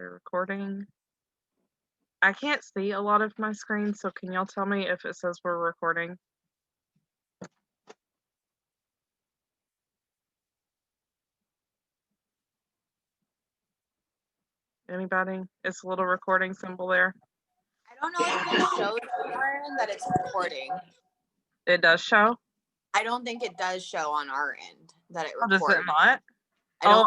We're recording. I can't see a lot of my screen, so can y'all tell me if it says we're recording? Anybody? It's a little recording symbol there. I don't know if it shows on our end that it's recording. It does show? I don't think it does show on our end that it Oh, does records. it not?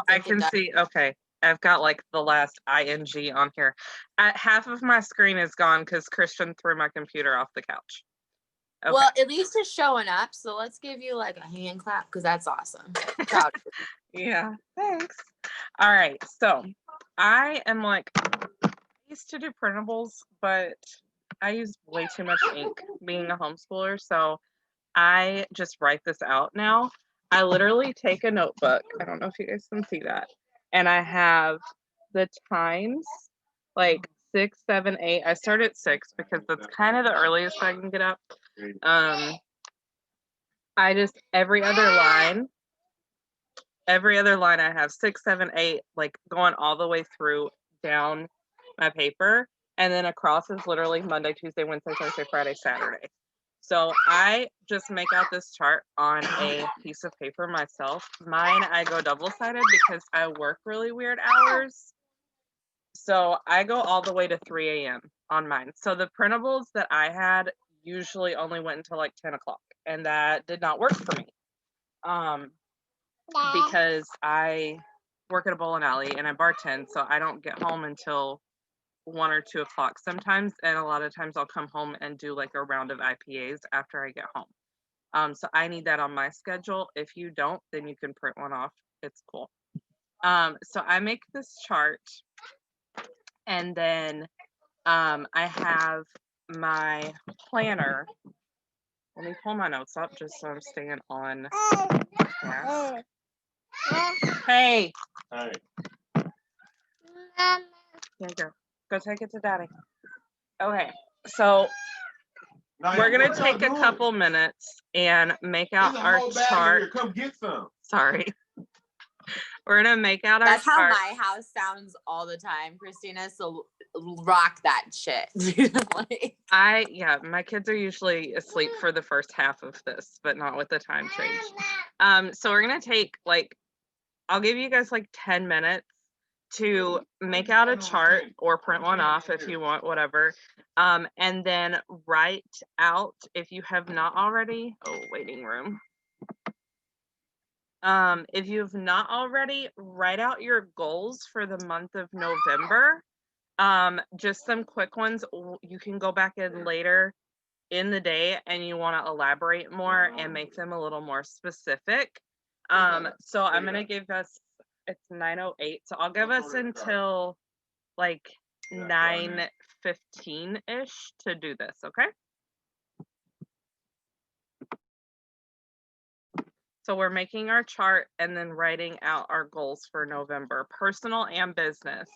I can see. Okay. I've got like the last ing on here. Half of my screen is gone because Christian threw my computer off the couch. Okay. Well, at least it's showing up. So let's give you like a hand clap because that's awesome. Proud of you. Yeah, thanks. All right. So I am like, I used to do printables, but I use way too much ink being a homeschooler. So I just write this out now. I literally take a notebook. I don't know if you guys can see that. And I have the times like 6, 7, 8. I start at 6 because that's kind of the earliest I can get up. I just every other line I have 6, 7, 8, like going all the way through down my paper. And then across is literally Monday, Tuesday, Wednesday, Thursday, Friday, Saturday. So I just make out this chart on a piece of paper myself. Mine, I go double-sided because I work really weird hours. So I go all the way to 3 a.m. on mine. So the printables that I had usually only went until like 10 o'clock, and that did not work for me. Because I work at a bowling alley and I bartend, so I don't get home until 1 or 2 o'clock sometimes, and a lot of times I'll come home and do like a round of IPAs after I get home. So I need that on my schedule. If you don't, then you can print one off. It's cool. So I make this chart, and then I have my planner. Let me pull my notes up just so I'm staying on task. Hey. Hey. There you go. Go take it to daddy. Okay, so we're gonna take a couple minutes and make out our chart. Come get some. Sorry. We're gonna make out our That's chart. how my house sounds all the time, Christina. So rock that shit. Like, Yeah, my kids are usually asleep for the first half of this, but not with the time change. So we're gonna take like, I'll give you guys like 10 minutes to make out a chart or print one off if you want, whatever. And then write out, if you have not already, waiting room. If you have not already, write out your goals for the month of November. Just some quick ones. You can go back in later in the day and you want to elaborate more and make them a little more specific. So I'm gonna give us, it's 9:08, so I'll give us until like 9:15-ish to do this, okay? So we're making our chart and then writing out our goals for November, personal and business.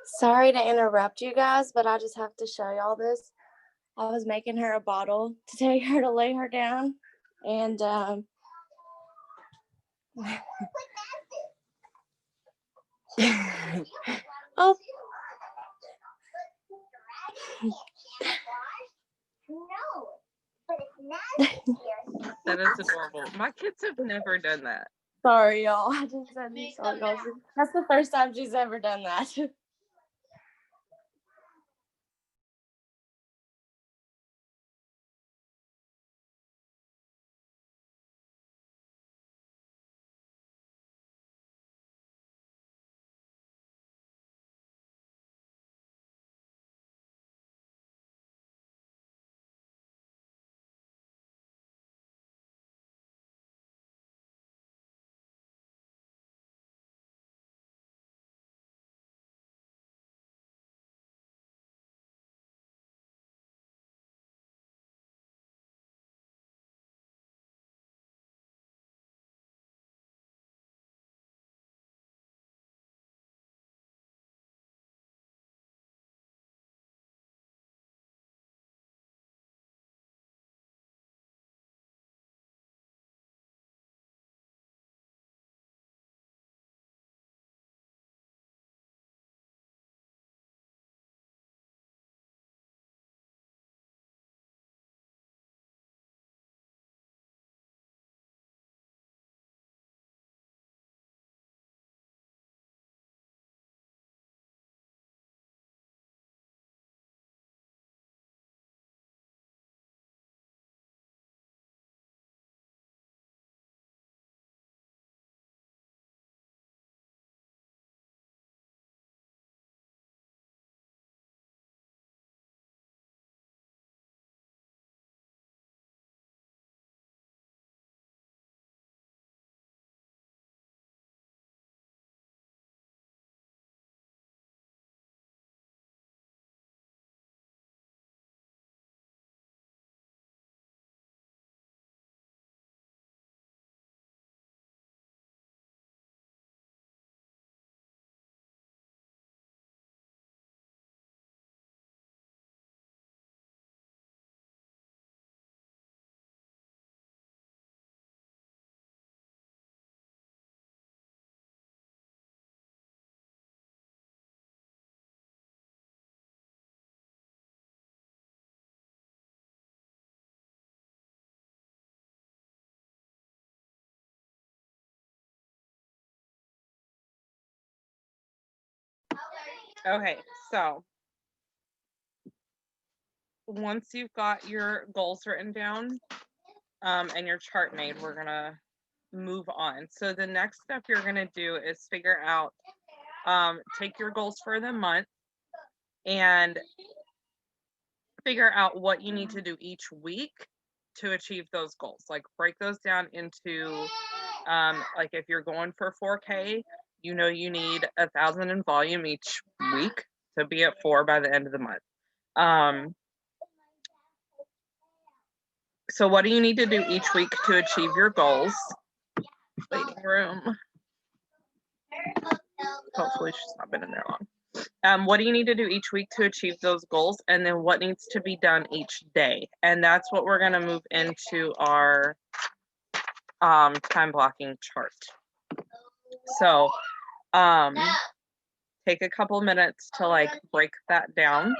Sorry to interrupt you guys, but I just have to show y'all this. I was making her a bottle to take her to lay her down, and oh, That is adorable. My kids have never done that. sorry, y'all. I just said sorry, y'all. That's the first time she's ever done that. Okay, so once you've got your goals written down and your chart made, we're gonna move on. So the next step you're gonna do is figure out, take your goals for the month and figure out what you need to do each week to achieve those goals. Like break those down into, like if you're going for 4K, you know you need 1,000 in volume each week to be at 4 by the end of the month. So what do you need to do each week to achieve your goals? Waiting room. Hopefully she's not been in there long. What do you need to do each week to achieve those goals? And then what needs to be done each day? And that's what we're gonna move into our time blocking chart. So take a couple minutes to like break that down.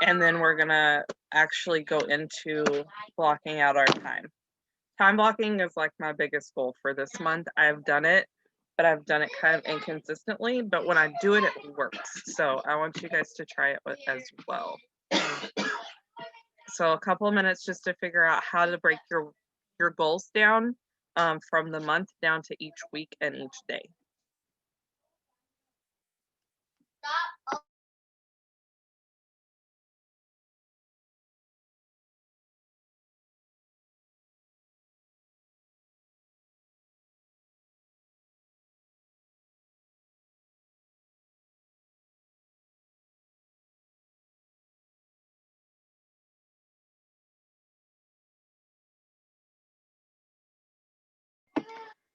And then we're gonna actually go into blocking out our time. Time blocking is like my biggest goal for this month. I've done it, but I've done it kind of inconsistently. But when I do it, it works. So I want you guys to try it as well. So a couple of minutes just to figure out how to break your goals down from the month down to each week and each day.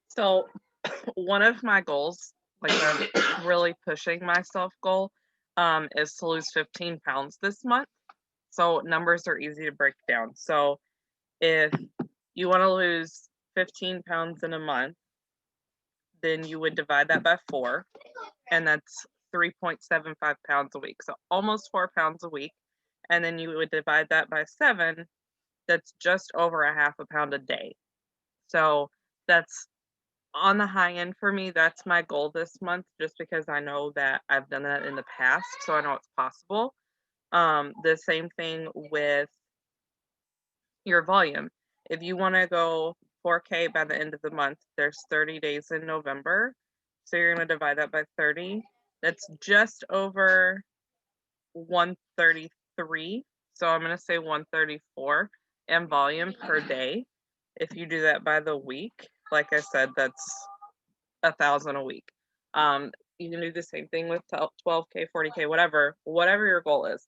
So one of my goals like I'm really pushing myself goal, is to lose 15 pounds this month. So numbers are easy to break down. So if you want to lose 15 pounds in a month, then you would divide that by 4, and that's 3.75 pounds a week. So almost 4 pounds a week. And then you would divide that by 7, that's just over a half a pound a day. So that's on the high end for me. That's my goal this month, just because I know that I've done that in the past, so I know it's possible. The same thing with your volume. If you want to go 4K by the end of the month, there's 30 days in November. So you're going to divide that by 30. That's just over 133. So I'm going to say 134 in volume per day. If you do that by the week, like I said, that's 1,000 a week. You can do the same thing with 12K, 40K, whatever your goal is.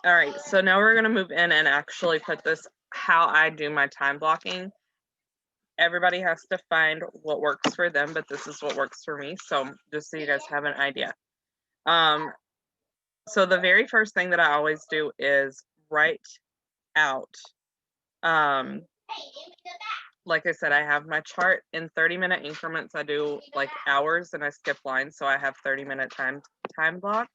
All right, so now we're gonna move in and actually put this how I do my time blocking. Everybody has to find what works for them, but this is what works for me. So just so you guys have an idea. So the very first thing that I always do is write out. Like I said, I have my chart in 30-minute increments. I do like hours and I skip lines, so I have 30-minute time blocks.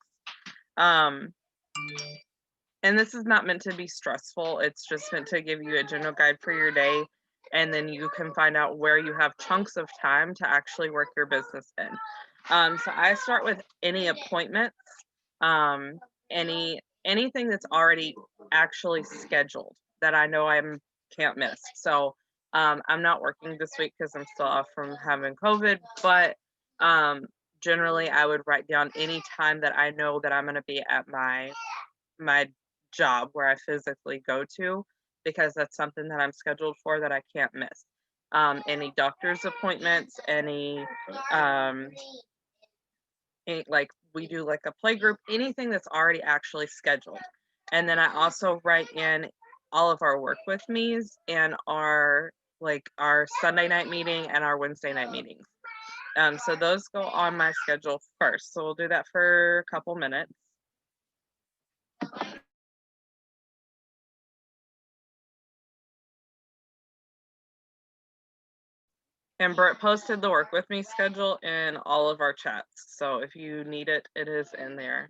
And this is not meant to be stressful. It's just meant to give you a general guide for your day. And then you can find out where you have chunks of time to actually work your business in. So I start with any appointments, anything that's already actually scheduled that I know I can't miss. So I'm not working this week because I'm still off from having COVID, but generally I would write down any time that I know that I'm going to be at my job where I physically go to, because that's something that I'm scheduled for that I can't miss. Any doctor's appointments, any like we do like a play group, anything that's already actually scheduled. And then I also write in all of our work with me's and our Sunday night meeting and our Wednesday night meetings. So those go on my schedule first. So we'll do that for a couple minutes. And Brett posted the work with me schedule in all of our chats. So if you need it, it is in there.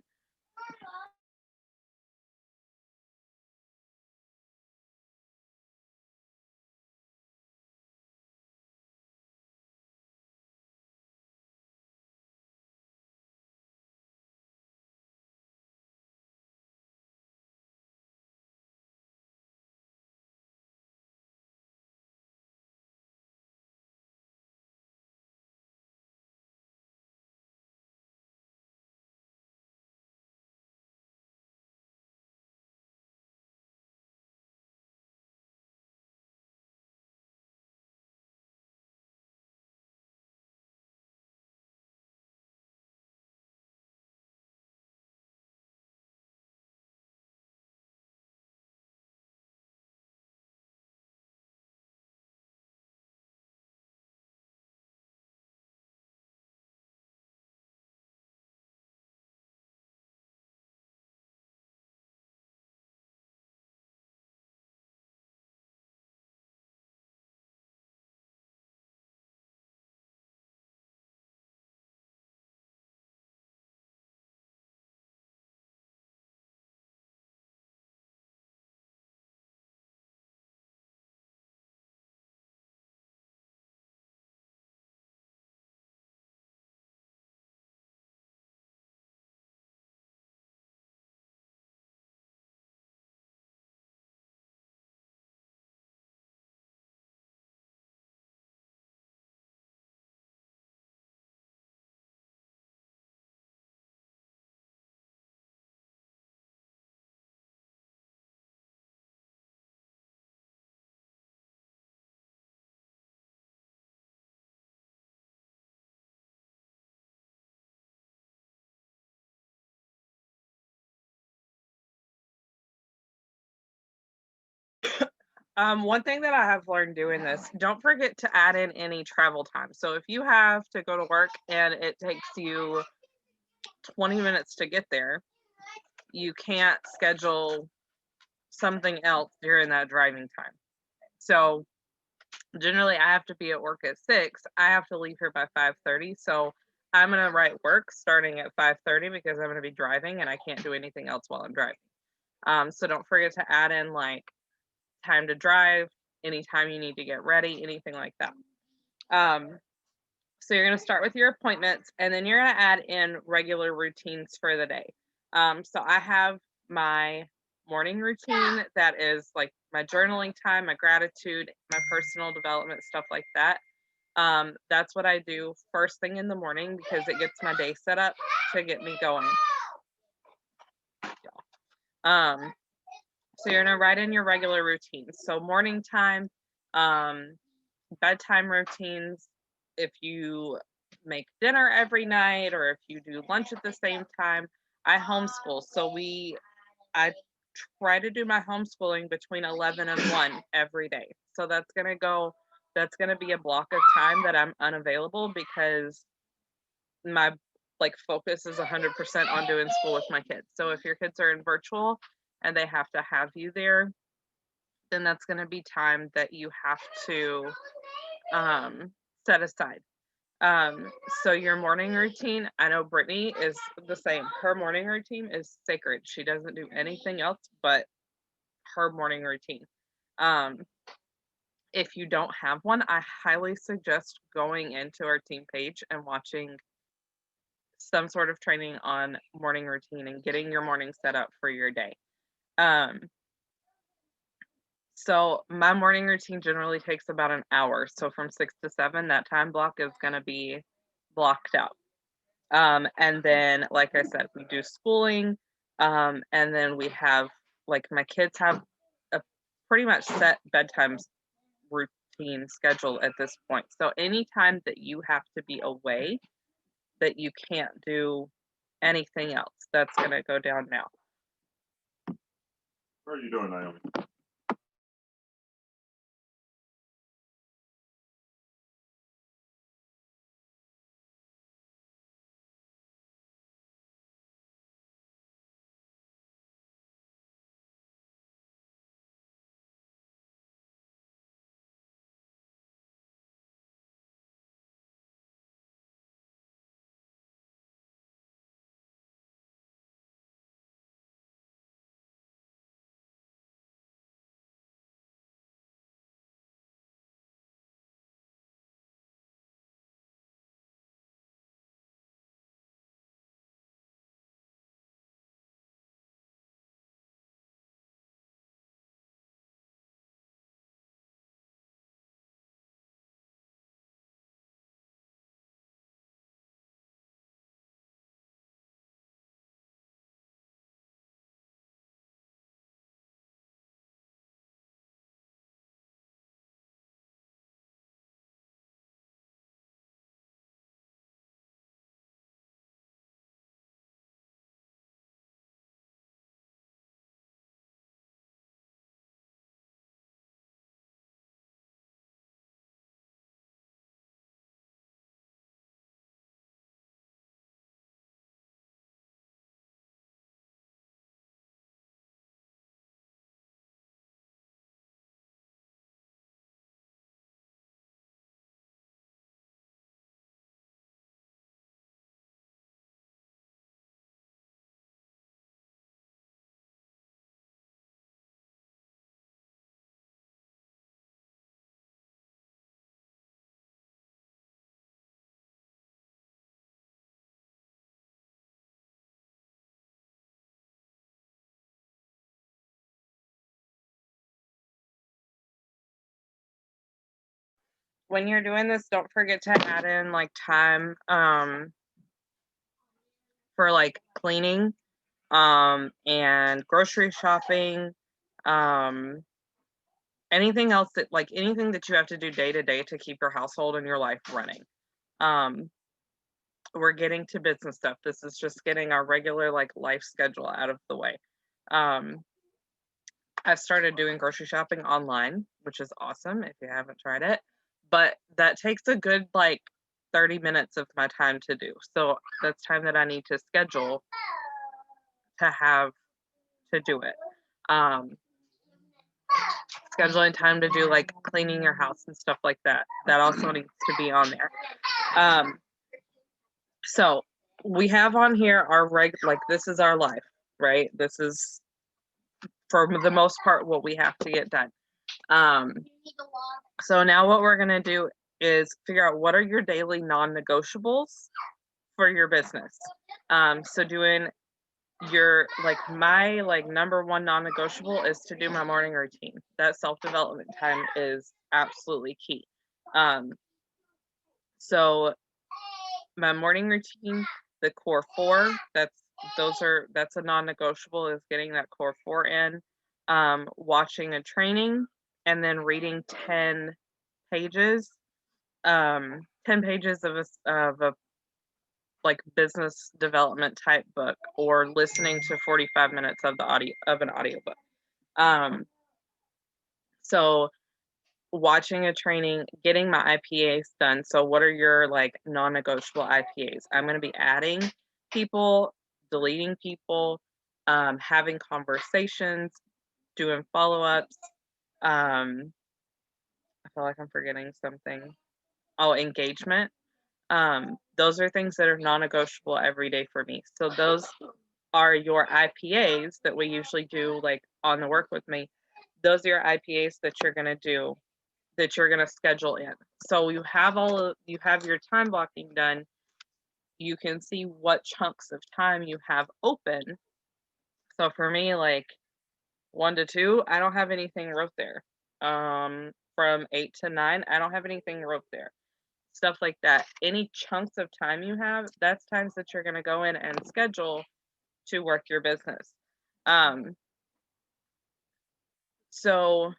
One thing that I have learned doing this, don't forget to add in any travel time. So if you have to go to work and it takes you 20 minutes to get there, you can't schedule something else during that driving time. So generally I have to be at work at 6. I have to leave here by 5:30. So I'm gonna write work starting at 5:30 because I'm gonna be driving and I can't do anything else while I'm driving. So don't forget to add in like time to drive, anytime you need to get ready, anything like that. So you're gonna start with your appointments and then you're gonna add in regular routines for the day. So I have my morning routine that is like my journaling time, my gratitude, my personal development, stuff like that. That's what I do first thing in the morning because it gets my day set up to get me going. Um, so you're gonna write in your regular routines. So morning time, bedtime routines. If you make dinner every night or if you do lunch at the same time, I homeschool. So I try to do my homeschooling between 11 and 1 every day. So that's going to be a block of time that I'm unavailable because my like focus is 100% on doing school with my kids. So if your kids are in virtual and they have to have you there, then that's going to be time that you have to set aside. So your morning routine, I know Brittany is the same. Her morning routine is sacred. She doesn't do anything else but her morning routine. Um, if you don't have one, I highly suggest going into our team page and watching some sort of training on morning routine and getting your morning set up for your day. Um, so my morning routine generally takes about an hour. So from 6 to 7, that time block is going to be blocked out. And then, like I said, we do schooling. And then we have, like, my kids have a pretty much set bedtime routine schedule at this point. So anytime that you have to be away, that you can't do anything else, that's going to go down now. How are you doing, Naomi? When you're doing this, don't forget to add in like time for like cleaning and grocery shopping, anything else that like anything that you have to do day to day to keep your household and your life running. Um, we're getting to business stuff. This is just getting our regular like life schedule out of the way. Um, I've started doing grocery shopping online, which is awesome if you haven't tried it. But that takes a good like 30 minutes of my time to do. So that's time that I need to schedule to have to do it. Um, scheduling time to do like cleaning your house and stuff like that. That also needs to be on there. Um, so we have on here our like this is our life, right? This is for the most part what we have to get done. So now what we're gonna do is figure out what are your daily non-negotiables for your business. So doing your like my like number one non-negotiable is to do my morning routine. That self-development time is absolutely key. So my morning routine, the core four, that's a non-negotiable is getting that core four in, watching a training and then reading 10 pages, 10 pages of a like business development type book or listening to 45 minutes of the audio of an audiobook. So watching a training, getting my IPAs done. So what are your like non-negotiable IPAs? I'm going to be adding people, deleting people, having conversations, doing follow-ups. I feel like I'm forgetting something. Oh, engagement. Those are things that are non-negotiable every day for me. So those are your IPAs that we usually do like on the work with me. Those are your IPAs that you're going to do, that you're going to schedule in. So you have your time blocking done. You can see what chunks of time you have open. So for me, like 1 to 2, I don't have anything wrote there. From 8 to 9, I don't have anything wrote there. Stuff like that. Any chunks of time you have, that's times that you're going to go in and schedule to work your business. So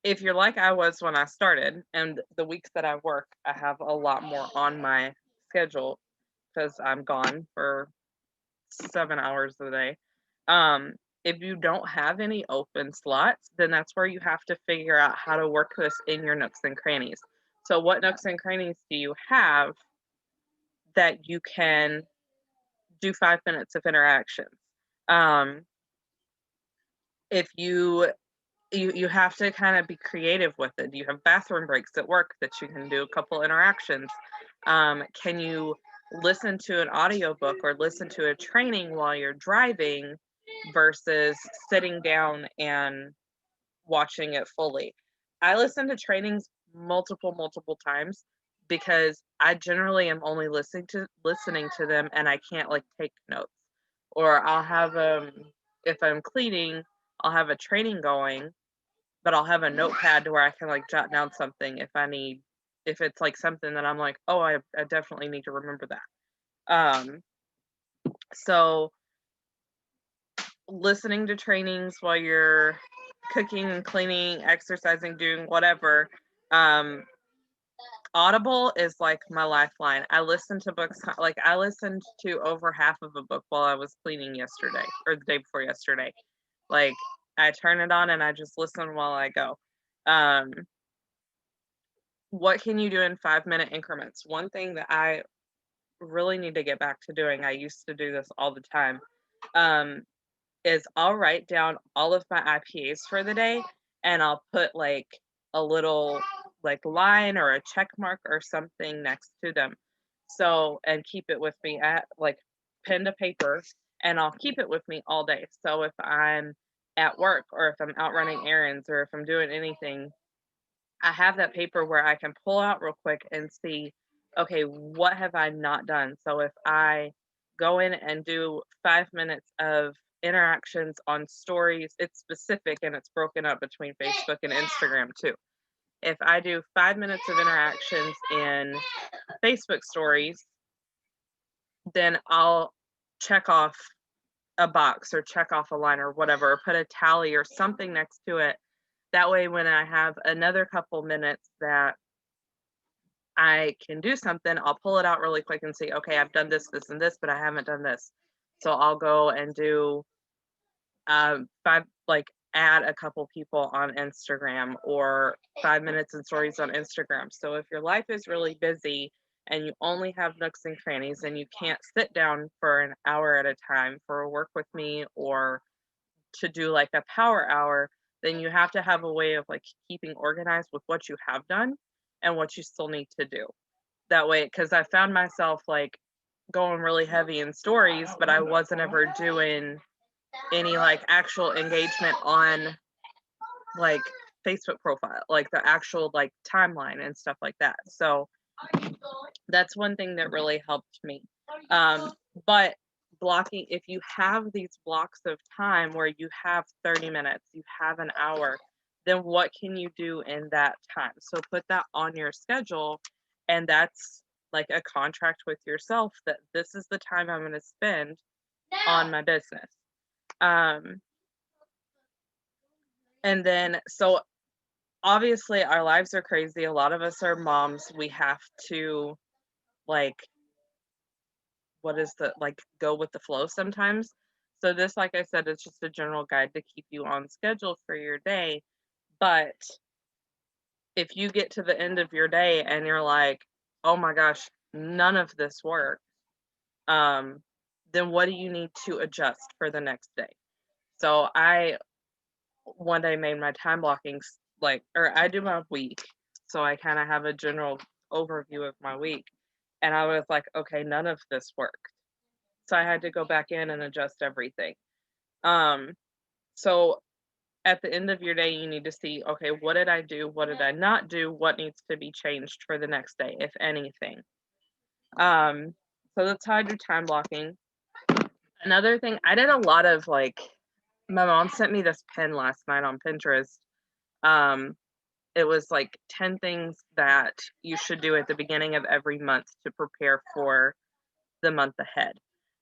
if you're like I was when I started, and the weeks that I work, I have a lot more on my schedule because I'm gone for 7 hours a day. If you don't have any open slots, then that's where you have to figure out how to work this in your nooks and crannies. So what nooks and crannies do you have that you can do 5 minutes of interactions? If you have to kind of be creative with it. You have bathroom breaks at work that you can do a couple interactions. Can you listen to an audiobook or listen to a training while you're driving versus sitting down and watching it fully? I listen to trainings multiple times because I generally am only listening to them and I can't like take notes. Or I'll have if I'm cleaning, I'll have a training going, but I'll have a notepad to where I can like jot down something if it's like something that I'm like, oh, I definitely need to remember that. So listening to trainings while you're cooking and cleaning, exercising, doing whatever. Audible is like my lifeline. I listen to books, like I listened to over half of a book while I was cleaning yesterday or the day before yesterday. Like I turn it on and I just listen while I go. What can you do in 5-minute increments? One thing that I really need to get back to doing, I used to do this all the time, is I'll write down all of my IPAs for the day and I'll put like a little like line or a check mark or something next to them. So, and keep it with me at like pen to paper, and I'll keep it with me all day. So if I'm at work or if I'm out running errands or if I'm doing anything, I have that paper where I can pull out real quick and see, okay, what have I not done? So if I go in and do 5 minutes of interactions on stories, it's specific and it's broken up between Facebook and Instagram too. If I do 5 minutes of interactions in Facebook stories, then I'll check off a box or check off a line or whatever, or put a tally or something next to it. That way, when I have another couple minutes that I can do something, I'll pull it out really quick and see, okay, I've done this, this, and this, but I haven't done this. So I'll go and do 5, like add a couple people on Instagram or 5 minutes in stories on Instagram. So if your life is really busy and you only have nooks and crannies and you can't sit down for an hour at a time for a work with me or to do like a power hour, then you have to have a way of like keeping organized with what you have done and what you still need to do. That way, because I found myself like going really heavy in stories, but I wasn't ever doing any like actual engagement on like Facebook profile, like the actual like timeline and stuff like that. So that's one thing that really helped me. But blocking, if you have these blocks of time where you have 30 minutes, you have an hour, then what can you do in that time? So put that on your schedule, and that's like a contract with yourself that this is the time I'm going to spend on my business. And then, so obviously, our lives are crazy. A lot of us are moms. We have to, like, what is the, like, go with the flow sometimes. So, this, like I said, is just a general guide to keep you on schedule for your day. But if you get to the end of your day and you're like, oh my gosh, none of this worked, then what do you need to adjust for the next day? So, I one day made my time blocking like, or I do my week, so I kind of have a general overview of my week, and I was like, okay, none of this worked, so I had to go back in and adjust everything. um so at the end of your day, you need to see, okay, what did I do, what did I not do, what needs to be changed for the next day, if anything. So that's how I do time blocking. Another thing, I did a lot of like, my mom sent me this pin last night on Pinterest. um it was like 10 things that you should do at the beginning of every month to prepare for the month ahead.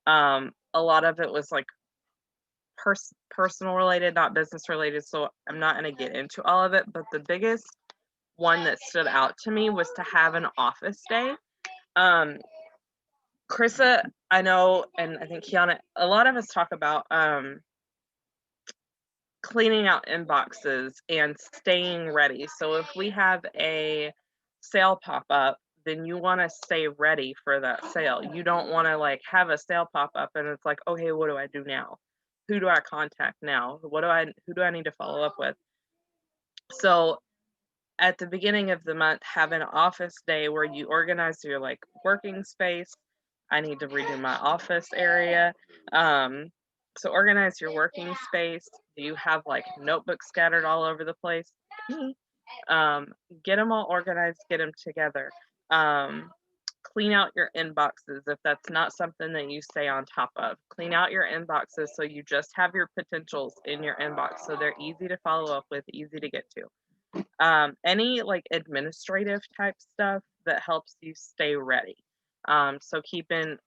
A lot of it was like personal related, not business related, so I'm not going to get into all of it, but the biggest one that stood out to me was to have an office day. um Krissa, I know, and I think Kiana, a lot of us talk about cleaning out inboxes and staying ready. So if we have a sale pop up, then you want to stay ready for that sale. You don't want to like have a sale pop up and it's like, okay, what do I do now? Who do I contact now? Who do I need to follow up with? So at the beginning of the month, have an office day where you organize your like working space. I need to redo my office area. So organize your working space. Do you have like notebooks scattered all over the place? Get them all organized, get them together. Clean out your inboxes if that's not something that you stay on top of. Clean out your inboxes so you just have your potentials in your inbox so they're easy to follow up with, easy to get to. Any like administrative type stuff that helps you stay ready. So keeping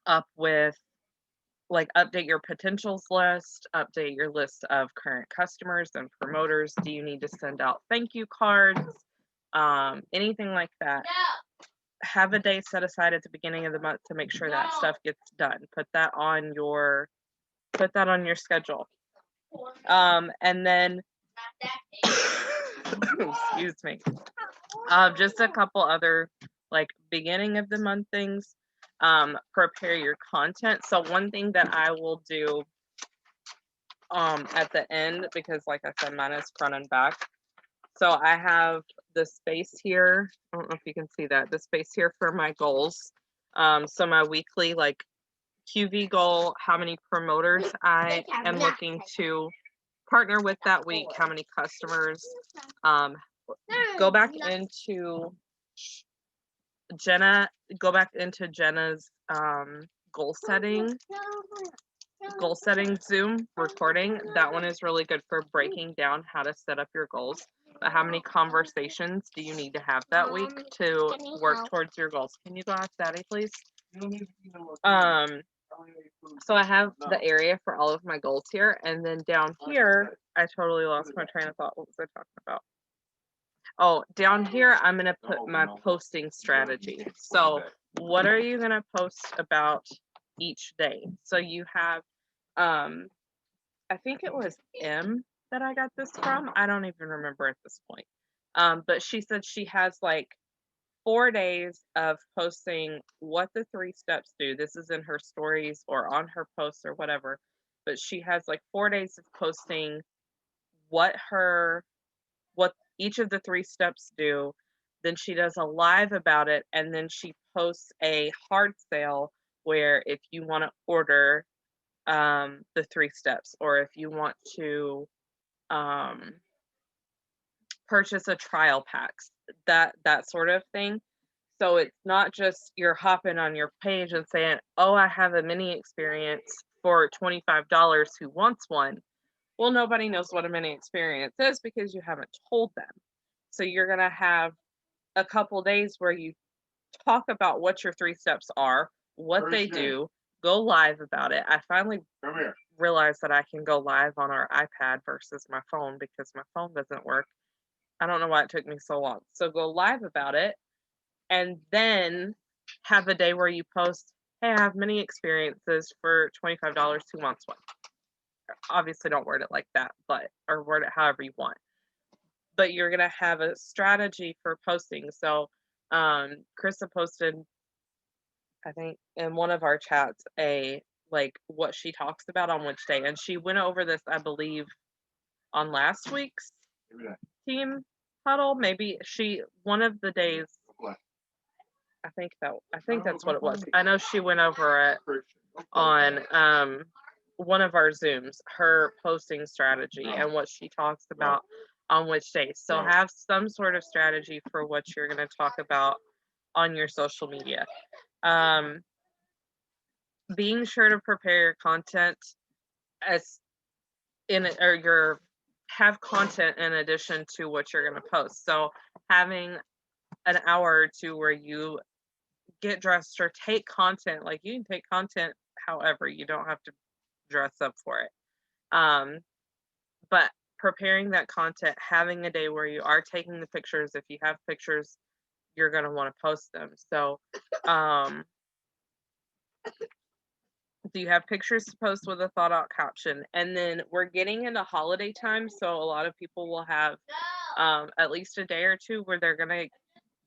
up with, like, update your potentials list, update your list of current customers and promoters. Do you need to send out thank you cards? Anything like that. Have a day set aside at the beginning of the month to make sure that stuff gets done. Put that on your schedule. And then excuse me. Just a couple other like beginning of the month things. Prepare your content. So one thing that I will do at the end, because like I said, mine is front and back. So I have the space here. I don't know if you can see that. The space here for my goals. So my weekly like QV goal, how many promoters I am looking to partner with that week, how many customers. Go back into Jenna's goal setting Zoom recording. That one is really good for breaking down how to set up your goals. But how many conversations do you need to have that week to work towards your goals? Can you go ask Daddy, please? So I have the area for all of my goals here, and then down here, I totally lost my train of thought. What was I talking about? Oh, down here, I'm going to put my posting strategy. So what are you going to post about each day? So you have I think it was M that I got this from. I don't even remember at this point. But she said she has like 4 days of posting what the 3 steps do. This is in her stories or on her posts or whatever. But she has like 4 days of posting what each of the 3 steps do. Then she does a live about it, and then she posts a hard sale where if you want to order the 3 steps, or if you want to um, purchase a trial packs, that sort of thing. So it's not just you're hopping on your page and saying, "Oh, I have a mini experience for $25. Who wants one?" Well, nobody knows what a mini experience is because you haven't told them. So you're gonna have a couple days where you talk about what your 3 steps are, what they do, go live about it. I finally realized that I can go live on our iPad versus my phone because my phone doesn't work. I don't know why it took me so long. So go live about it and then have a day where you post, "Hey, I have many experiences for $25. Who wants one?" Obviously don't word it like that, or word it however you want. But you're gonna have a strategy for posting. So Krista posted, I think, in one of our chats, like what she talks about on which day. And she went over this, I believe, on last week's team huddle. Maybe one of the days, I think that's what it was. I know she went over it on one of our Zooms, her posting strategy and what she talks about on which days. So have some sort of strategy for what you're going to talk about on your social media. Being sure to prepare your content as have content in addition to what you're going to post. So having an hour or two where you get dressed or take content, like you can take content however, you don't have to dress up for it. But preparing that content, having a day where you are taking the pictures. If you have pictures, you're going to want to post them. So do you have pictures to post with a thought out caption? And then we're getting into holiday time, so a lot of people will have at least a day or two where they're going to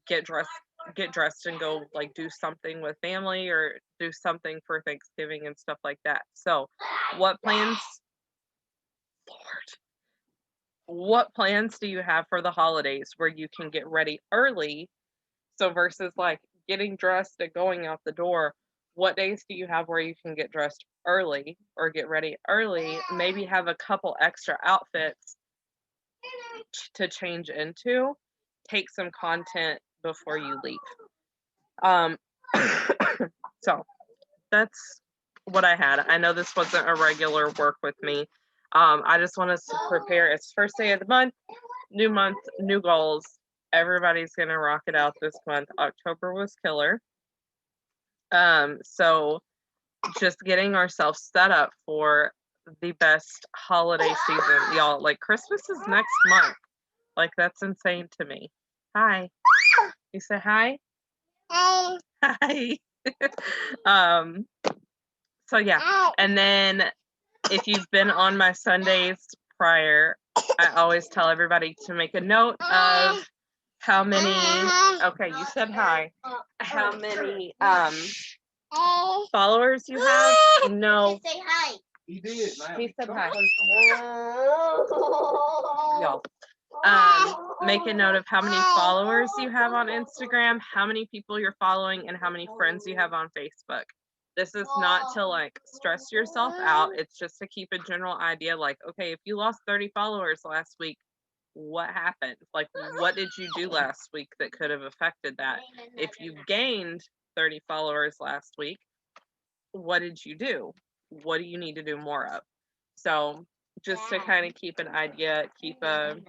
get dressed and go like do something with family or do something for Thanksgiving and stuff like that. So what plans do you have for the holidays where you can get ready early? So versus like getting dressed and going out the door, what days do you have where you can get dressed early or get ready early, maybe have a couple extra outfits to change into, take some content before you leave. So that's what I had. I know this wasn't a regular work with me. I just want us to prepare. It's first day of the month, new goals. Everybody's gonna rock it out this month. October was killer. So just getting ourselves set up for the best holiday season, y'all. Like Christmas is next month. Like that's insane to me. Hi. You say hi? Hi. So yeah. And then if you've been on my Sundays prior, I always tell everybody to make a note of how many, okay, you said hi, how many followers you have. No. Say hi. He did. He said hi. Y'all. Make a note of how many followers you have on Instagram, how many people you're following, and how many friends you have on Facebook. This is not to like stress yourself out. It's just to keep a general idea like, okay, if you lost 30 followers last week, what happened? Like, what did you do last week that could have affected that? If you gained 30 followers last week, what did you do? What do you need to do more of? So just to kind of keep an idea, keep a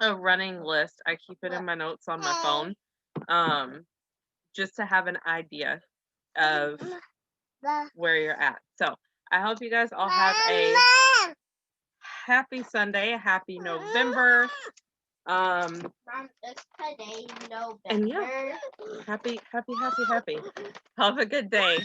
running list. I keep it in my notes on my phone, just to have an idea of where you're at. So I hope you guys all have a happy Sunday, happy November. Mom, it's today, November. And yeah, happy. Have a good day.